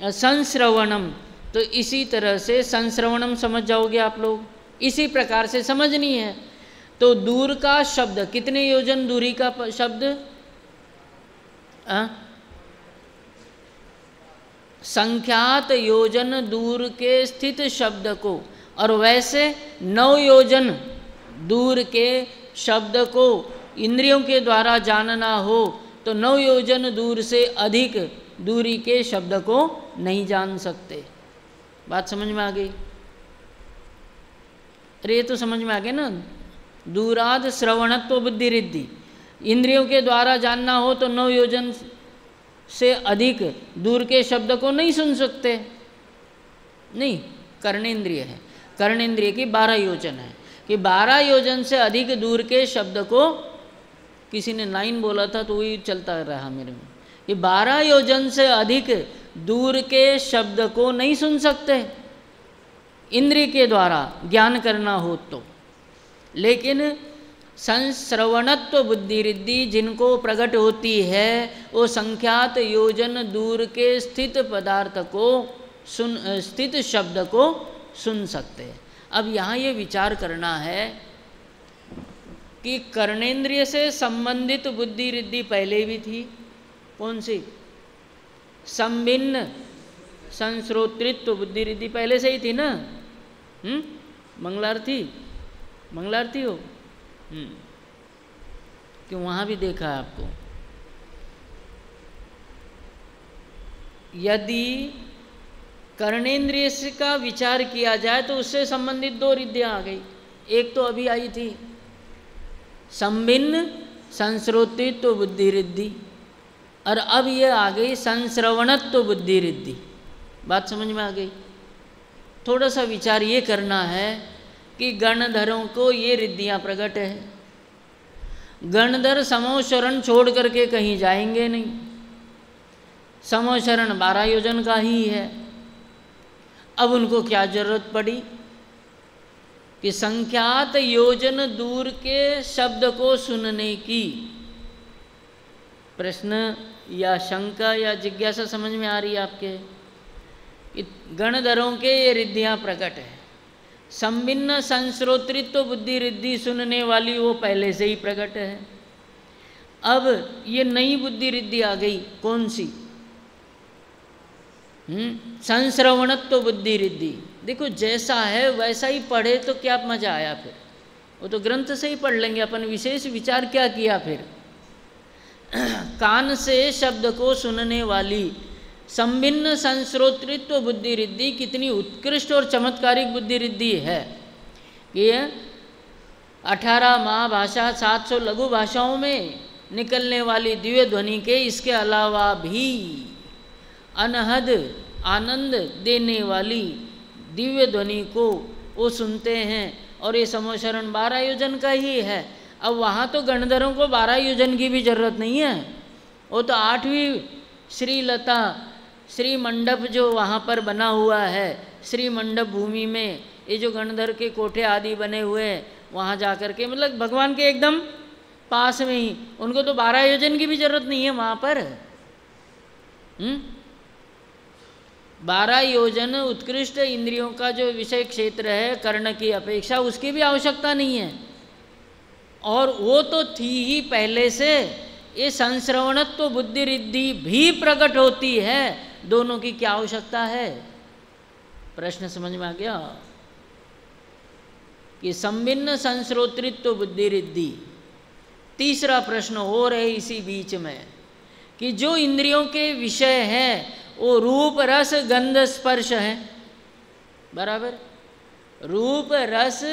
संश्रवणम। तो इसी तरह से संश्रवणम समझ जाओगे आप लोग, इसी प्रकार से समझनी है। तो दूर का शब्द, कितने योजन दूरी का शब्द? संख्यात योजन दूर के स्थित शब्द को, और वैसे 9 योजन दूर के शब्द को इंद्रियों के द्वारा जानना हो तो 9 योजन दूर से अधिक दूरी के शब्द को नहीं जान सकते। बात समझ में आ गई? अरे ये तो समझ में आ गया ना, दूराद श्रवणत्व बुद्धि रिद्धि, इंद्रियों के द्वारा जानना हो तो 9 योजन से अधिक दूर के शब्द को नहीं सुन सकते। नहीं, कर्णेंद्रिय है, कर्णेंद्रिय की 12 योजन है कि 12 योजन से अधिक दूर के शब्द को, किसी ने 9 बोला था तो वही चलता रहा मेरे में, कि 12 योजन से अधिक दूर के शब्द को नहीं सुन सकते इंद्रिय के द्वारा ज्ञान करना हो तो। लेकिन संश्रवणत्व बुद्धि रिद्धि जिनको प्रकट होती है वो संख्यात योजन दूर के स्थित पदार्थ को स्थित शब्द को सुन सकते हैं। अब यहाँ ये विचार करना है कि कर्णेंद्रिय से संबंधित बुद्धि रिद्धि पहले भी थी, कौन सी? संभिन्न संश्रोतृत्व बुद्धि रिद्धि पहले से ही थी ना। मंगलारती, मंगलारती हो? क्यों, वहाँ भी देखा है आपको। यदि कर्णेंद्रिय का विचार किया जाए तो उससे संबंधित 2 रिद्धियाँ आ गई। एक तो अभी आई थी संभिन्न संश्रोतृत्व बुद्धि रिद्धि, और अब ये आ गई संश्रवणत्व बुद्धि रिद्धि। बात समझ में आ गई? थोड़ा सा विचार ये करना है कि गणधरों को ये रिद्धियाँ प्रकट है। गणधर समोशरण छोड़ करके कहीं जाएंगे नहीं, समोशरण 12 योजन का ही है। अब उनको क्या जरूरत पड़ी कि संख्यात योजन दूर के शब्द को सुनने की? प्रश्न या शंका या जिज्ञासा समझ में आ रही है आपके? गणधरों के ये रिद्धियाँ प्रकट है। संभिन्न संश्रोतृत्व बुद्धि रिद्धि सुनने वाली वो पहले से ही प्रकट है। अब ये नई बुद्धि रिद्धि आ गई, कौन सी? संश्रवणत्व बुद्धि रिद्धि। देखो जैसा है वैसा ही पढ़े तो क्या मजा आया फिर? वो तो ग्रंथ से ही पढ़ लेंगे अपन, विशेष विचार क्या किया फिर? कान से शब्द को सुनने वाली संभिन्न संश्रोतृत्व बुद्धि रिद्धि कितनी उत्कृष्ट और चमत्कारिक बुद्धि रिद्धि है। ये 18 महाभाषा 700 लघु भाषाओं में निकलने वाली दिव्य ध्वनि के इसके अलावा भी अनहद आनंद देने वाली दिव्य ध्वनि को वो सुनते हैं, और ये समोशरण 12 योजन का ही है। अब वहाँ तो गणधरों को 12 योजन की भी जरूरत नहीं है, वो तो 8वीं श्रीलता श्री मंडप जो वहाँ पर बना हुआ है, श्री मंडप भूमि में ये जो गणधर के कोठे आदि बने हुए हैं, वहाँ जा कर के मतलब भगवान के एकदम पास में ही, उनको तो 12 योजन की भी जरूरत नहीं है वहाँ पर। 12 योजन उत्कृष्ट इंद्रियों का जो विषय क्षेत्र है कर्ण की अपेक्षा, उसकी भी आवश्यकता नहीं है। और वो तो थी ही पहले से, ये संश्रवणत्व बुद्धि रिद्धि भी प्रकट होती है, दोनों की क्या आवश्यकता है? प्रश्न समझ में आ गया कि संभिन्न संश्रोतृत्व बुद्धि रिद्धि। तीसरा प्रश्न और है इसी बीच में कि जो इंद्रियों के विषय है वो रूप रस गंध स्पर्श है, बराबर, रूप रस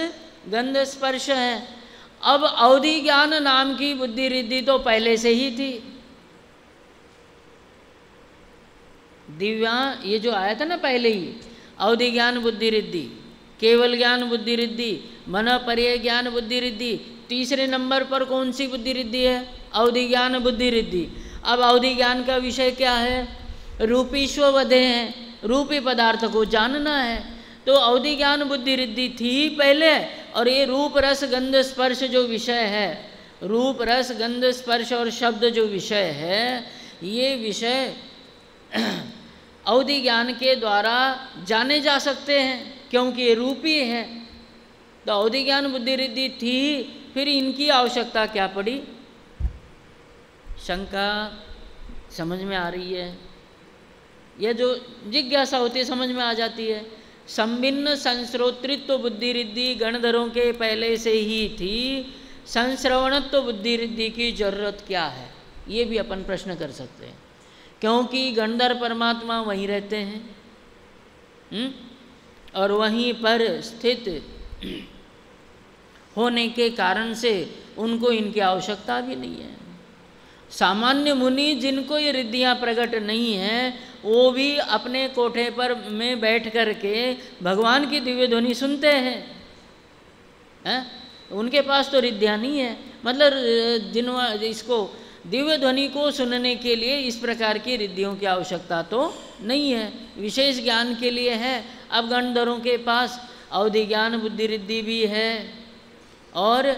गंध स्पर्श है। अब अवधि ज्ञान नाम की बुद्धि रिद्धि तो पहले से ही थी। दिव्या ये जो आया था ना पहले ही, अवधि ज्ञान बुद्धि रिद्धि, केवल ज्ञान बुद्धि रिद्धि, मन पर्यय ज्ञान बुद्धि रिद्धि। तीसरे नंबर पर कौन सी बुद्धि रिद्धि है? अवधि ज्ञान बुद्धि रिद्धि। अब अवधि ज्ञान का विषय क्या है? रूपीश्व वधे हैं, रूपी पदार्थ को जानना है। तो अवधि ज्ञान बुद्धि रिद्धि थी पहले, और ये रूप रस गंध स्पर्श जो विषय है, रूप रस गंध स्पर्श और शब्द जो विषय है, ये विषय अवधि ज्ञान के द्वारा जाने जा सकते हैं क्योंकि ये रूपी है। तो अवधि ज्ञान बुद्धि रिद्धि थी, फिर इनकी आवश्यकता क्या पड़ी? शंका समझ में आ रही है? यह जो जिज्ञासा होती है समझ में आ जाती है। संभिन्न संश्रोतृत्व बुद्धि रिद्धि गणधरों के पहले से ही थी, संश्रवणत्व बुद्धि रिद्धि की जरूरत क्या है? ये भी अपन प्रश्न कर सकते हैं, क्योंकि गणधर परमात्मा वहीं रहते हैं और वहीं पर स्थित होने के कारण से उनको इनकी आवश्यकता भी नहीं है। सामान्य मुनि जिनको ये रिद्धियाँ प्रकट नहीं हैं, वो भी अपने कोठे पर में बैठ कर के भगवान की दिव्य ध्वनि सुनते हैं, उनके पास तो रिद्धियाँ नहीं है। मतलब इसको दिव्य ध्वनि को सुनने के लिए इस प्रकार की रिद्धियों की आवश्यकता तो नहीं है, विशेष ज्ञान के लिए है। अब गणधरों के पास अवधि ज्ञान बुद्धि रिद्धि भी है और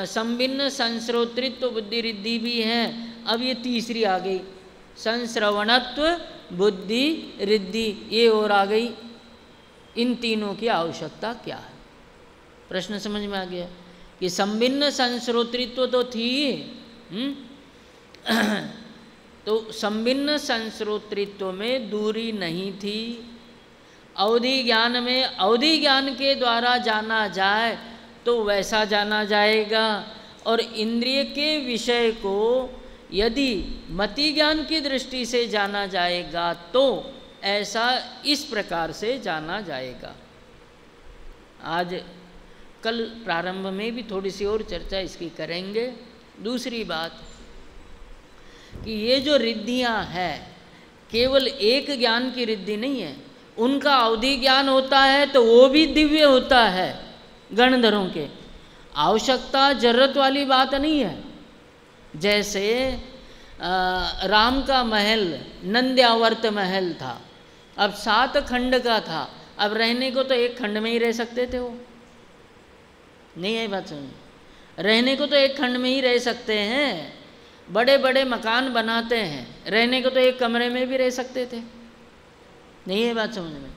संभिन्न संश्रोतृत्व बुद्धि रिद्धि भी है। अब ये तीसरी आ गई, संश्रवणत्व बुद्धि रिद्धि, ये और आ गई। इन तीनों की आवश्यकता क्या है? प्रश्न समझ में आ गया कि संभिन्न संश्रोतृत्व तो थी, तो संभिन्न संश्रोतृत्व में दूरी नहीं थी। अवधि ज्ञान में अवधि ज्ञान के द्वारा जाना जाए तो वैसा जाना जाएगा, और इंद्रिय के विषय को यदि मति ज्ञान की दृष्टि से जाना जाएगा तो ऐसा इस प्रकार से जाना जाएगा। आज कल प्रारंभ में भी थोड़ी सी और चर्चा इसकी करेंगे। दूसरी बात कि ये जो रिद्धियाँ हैं केवल एक ज्ञान की रिद्धि नहीं है, उनका अवधि ज्ञान होता है तो वो भी दिव्य होता है। गणधरों के आवश्यकता जरूरत वाली बात नहीं है। जैसे राम का महल नंद्यावर्त महल था, अब 7 खंड का था, अब रहने को तो एक खंड में ही रह सकते थे, वो नहीं है बात समझ? रहने को तो एक खंड में ही रह सकते हैं, बड़े बड़े मकान बनाते हैं, रहने को तो एक कमरे में भी रह सकते थे, नहीं है बात समझ में?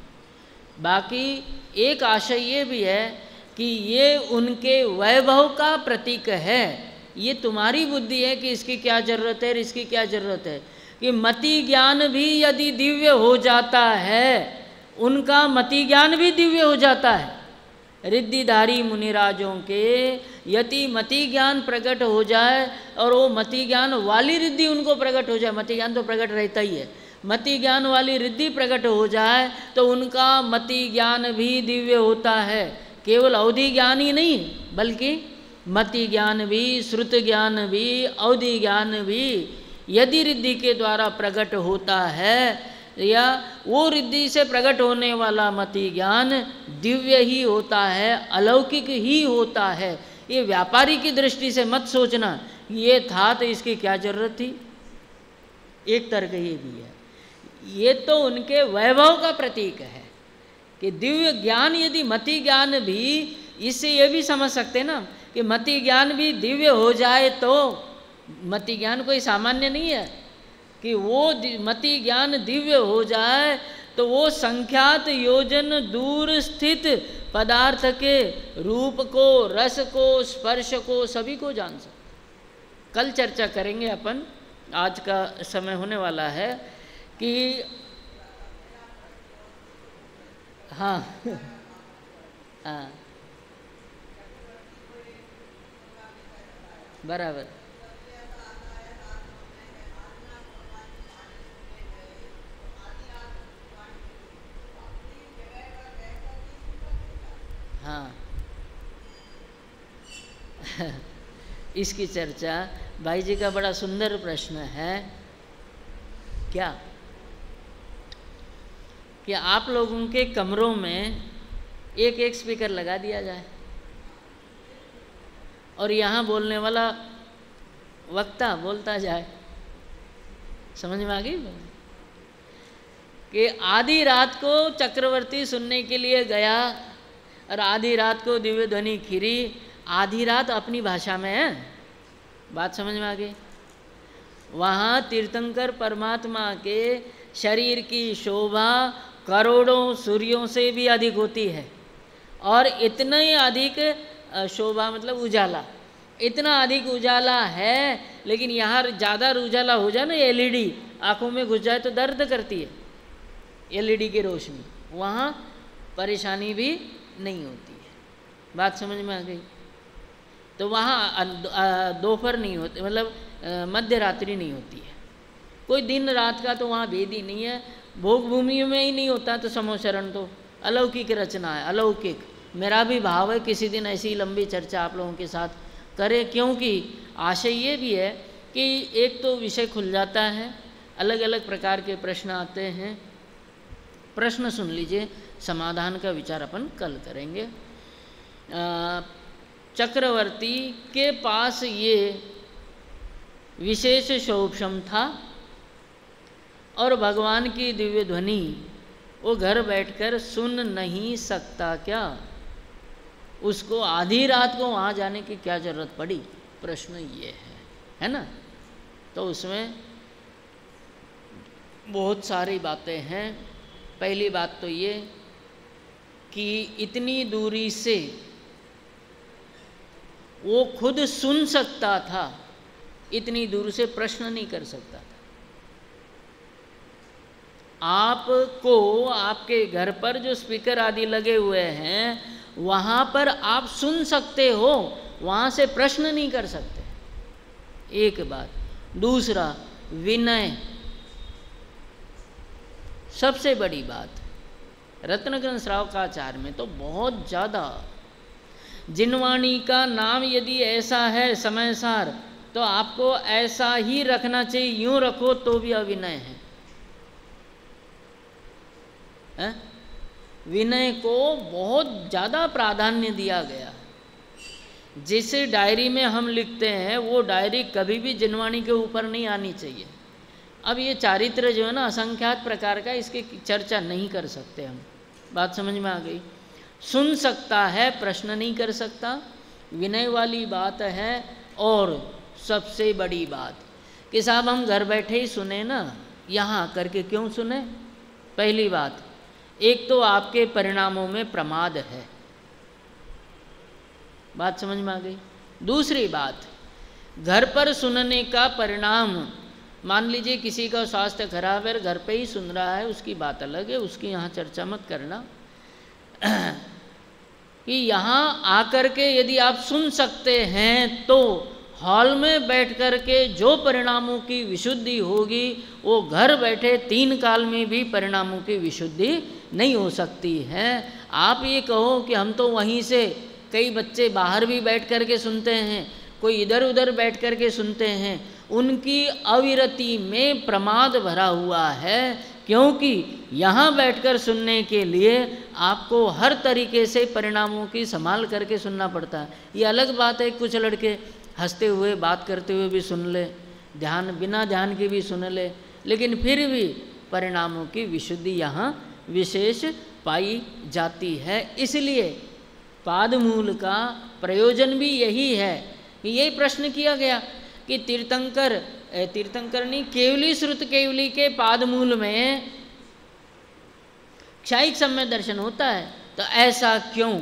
बाकी एक आशय ये भी है कि ये उनके वैभव का प्रतीक है। ये तुम्हारी बुद्धि है कि इसकी क्या जरूरत है और इसकी क्या जरूरत है, कि मति ज्ञान भी यदि दिव्य हो जाता है, उनका मति ज्ञान भी दिव्य हो जाता है। रिद्धिधारी मुनिराजों के यदि मति ज्ञान प्रकट हो जाए और वो मति ज्ञान वाली रिद्धि उनको प्रकट हो जाए, मति ज्ञान तो प्रकट रहता ही है, मति ज्ञान वाली रिद्धि प्रकट हो जाए तो उनका मति ज्ञान भी दिव्य होता है। केवल अवधि ज्ञान ही नहीं बल्कि मति ज्ञान भी, श्रुत ज्ञान भी, अवधि ज्ञान भी यदि रिद्धि के द्वारा प्रकट होता है, या वो रिद्धि से प्रकट होने वाला मति ज्ञान दिव्य ही होता है, अलौकिक ही होता है। ये व्यापारी की दृष्टि से मत सोचना ये था तो इसकी क्या जरूरत थी। एक तर्क ये भी है, ये तो उनके वैभव का प्रतीक है कि दिव्य ज्ञान यदि मति ज्ञान भी, इससे ये भी समझ सकते ना कि मति ज्ञान भी दिव्य हो जाए तो मति ज्ञान कोई सामान्य नहीं है, कि वो मति ज्ञान दिव्य हो जाए तो वो संख्यात योजन दूर स्थित पदार्थ के रूप को, रस को, स्पर्श को, सभी को जान सकता। कल चर्चा करेंगे अपन, आज का समय होने वाला है कि हाँ हाँ बराबर, हाँ इसकी चर्चा, भाई जी का बड़ा सुंदर प्रश्न है क्या कि आप लोगों के कमरों में एक एक स्पीकर लगा दिया जाए और यहाँ बोलने वाला वक्ता बोलता जाए। समझ में आ गई कि आधी रात को चक्रवर्ती सुनने के लिए गया और आधी रात को दिव्य ध्वनि खिरी, आधी रात अपनी भाषा में है, बात समझ में आ गई। वहाँ तीर्थंकर परमात्मा के शरीर की शोभा करोड़ों सूर्यों से भी अधिक होती है, और इतना ही अधिक शोभा मतलब उजाला, इतना अधिक उजाला है, लेकिन यहाँ ज़्यादा उजाला हो जाए ना, एलईडी आँखों में घुस जाए तो दर्द करती है एलईडी की रोशनी, वहाँ परेशानी भी नहीं होती है। बात समझ में आ गई। तो वहाँ दोपहर नहीं होती, मतलब मध्य रात्रि नहीं होती है, कोई दिन रात का तो वहाँ भेद ही नहीं है। भोग भूमि में ही नहीं होता तो समोशरण तो अलौकिक रचना है, अलौकिक। मेरा भी भाव है किसी दिन ऐसी लंबी चर्चा आप लोगों के साथ करें, क्योंकि आशय ये भी है कि एक तो विषय खुल जाता है, अलग अलग प्रकार के प्रश्न आते हैं। प्रश्न सुन लीजिए, समाधान का विचार अपन कल करेंगे। चक्रवर्ती के पास ये विशेष शोभम था और भगवान की दिव्य ध्वनि वो घर बैठकर सुन नहीं सकता क्या? उसको आधी रात को वहाँ जाने की क्या जरूरत पड़ी? प्रश्न ये है ना? तो उसमें बहुत सारी बातें हैं। पहली बात तो ये कि इतनी दूरी से वो खुद सुन सकता था, इतनी दूर से प्रश्न नहीं कर सकता था। आपको आपके घर पर जो स्पीकर आदि लगे हुए हैं वहाँ पर आप सुन सकते हो, वहाँ से प्रश्न नहीं कर सकते। एक बात। दूसरा, विनय सबसे बड़ी बात। रत्नग्रंथ श्रावकाचार्य में तो बहुत ज़्यादा, जिनवाणी का नाम यदि ऐसा है समय सार तो आपको ऐसा ही रखना चाहिए, यूं रखो तो भी अविनय है। विनय को बहुत ज़्यादा प्राधान्य दिया गया। जिस डायरी में हम लिखते हैं वो डायरी कभी भी जिनवाणी के ऊपर नहीं आनी चाहिए। अब ये चारित्र जो है ना असंख्यात प्रकार का, इसकी चर्चा नहीं कर सकते हम। बात समझ में आ गई? सुन सकता है, प्रश्न नहीं कर सकता, विनय वाली बात है। और सबसे बड़ी बात कि साहब हम घर बैठे ही सुने ना, यहाँ करके क्यों सुने? पहली बात, एक तो आपके परिणामों में प्रमाद है। बात समझ में आ गई? दूसरी बात, घर पर सुनने का परिणाम, मान लीजिए किसी का स्वास्थ्य खराब है, घर पे ही सुन रहा है, उसकी बात अलग है, उसकी यहाँ चर्चा मत करना। कि यहाँ आकर के यदि आप सुन सकते हैं तो हॉल में बैठ कर के जो परिणामों की विशुद्धि होगी वो घर बैठे 3 काल में भी परिणामों की विशुद्धि नहीं हो सकती है। आप ये कहो कि हम तो वहीं से, कई बच्चे बाहर भी बैठ कर के सुनते हैं, कोई इधर उधर बैठ कर के सुनते हैं, उनकी अविरति में प्रमाद भरा हुआ है। क्योंकि यहाँ बैठकर सुनने के लिए आपको हर तरीके से परिणामों की संभाल करके सुनना पड़ता है। ये अलग बात है, कुछ लड़के हंसते हुए बात करते हुए भी सुन ले, ध्यान बिना ध्यान के भी सुन ले, लेकिन फिर भी परिणामों की विशुद्धि यहाँ विशेष पाई जाती है। इसलिए पादमूल का प्रयोजन भी यही है कि यही प्रश्न किया गया कि तीर्थंकर नहीं, केवली श्रुत केवली के पादमूल में क्षायिक सम्य दर्शन होता है। तो ऐसा क्यों?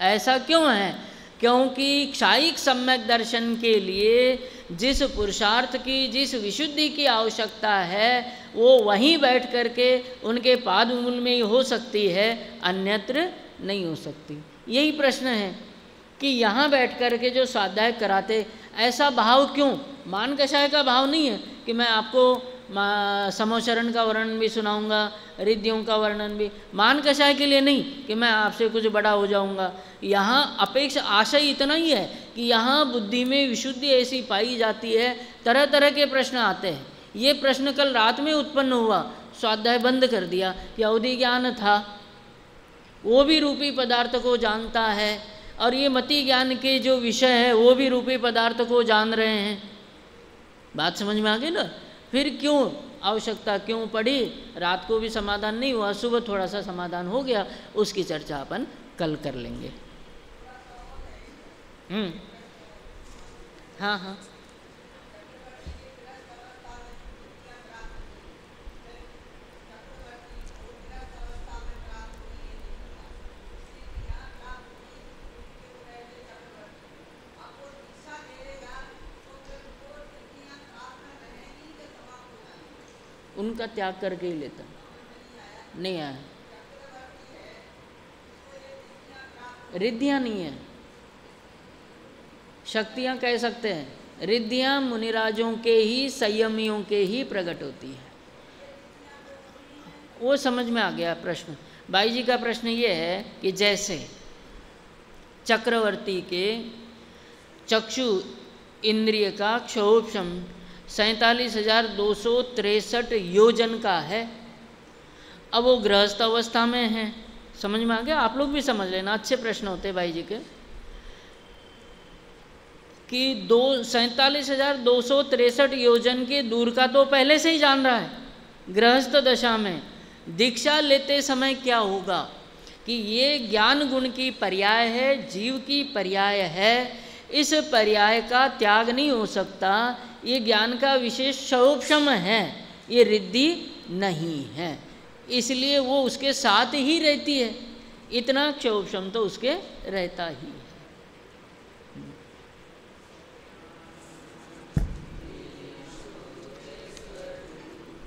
ऐसा क्यों है? क्योंकि क्षायिक सम्यक दर्शन के लिए जिस पुरुषार्थ की, जिस विशुद्धि की आवश्यकता है, वो वहीं बैठ करके उनके पाद मूल में ही हो सकती है, अन्यत्र नहीं हो सकती। यही प्रश्न है कि यहाँ बैठ कर के जो स्वाध्याय कराते, ऐसा भाव क्यों? मान कषाय का भाव नहीं है कि मैं आपको समोचरण का वर्णन भी सुनाऊंगा, रिद्धियों का वर्णन भी, मान कषाय के लिए नहीं कि मैं आपसे कुछ बड़ा हो जाऊंगा। यहाँ अपेक्षा आशय इतना ही है कि यहाँ बुद्धि में विशुद्धि ऐसी पाई जाती है, तरह तरह के प्रश्न आते हैं। ये प्रश्न कल रात में उत्पन्न हुआ, स्वाध्याय बंद कर दिया कि अवधि ज्ञान था, वो भी रूपी पदार्थ को जानता है, और ये मति ज्ञान के जो विषय है वो भी रूपी पदार्थ को जान रहे हैं। बात समझ में आ गई ना? फिर क्यों आवश्यकता क्यों पड़ी? रात को भी समाधान नहीं हुआ, सुबह थोड़ा सा समाधान हो गया, उसकी चर्चा अपन कल कर लेंगे। हाँ हाँ, उनका त्याग करके ही लेता, नहीं आया। रिद्धियाँ नहीं है, शक्तियाँ कह सकते हैं। रिद्धियाँ मुनिराजों के ही, संयमियों के ही प्रकट होती है। वो समझ में आ गया प्रश्न। भाई जी का प्रश्न ये है कि जैसे चक्रवर्ती के चक्षु इंद्रिय का क्षोभम 47,263 योजन का है, अब वो गृहस्थ अवस्था में है। समझ में आ गया? आप लोग भी समझ लेना, अच्छे प्रश्न होते भाई जी के, कि 47,263 योजन के दूर का तो पहले से ही जान रहा है। गृहस्थ दशा में दीक्षा लेते समय क्या होगा कि ये ज्ञान गुण की पर्याय है, जीव की पर्याय है, इस पर्याय का त्याग नहीं हो सकता। ये ज्ञान का विशेष क्षोभम है, ये रिद्धि नहीं है, इसलिए वो उसके साथ ही रहती है। इतना क्षोभम तो उसके रहता ही है।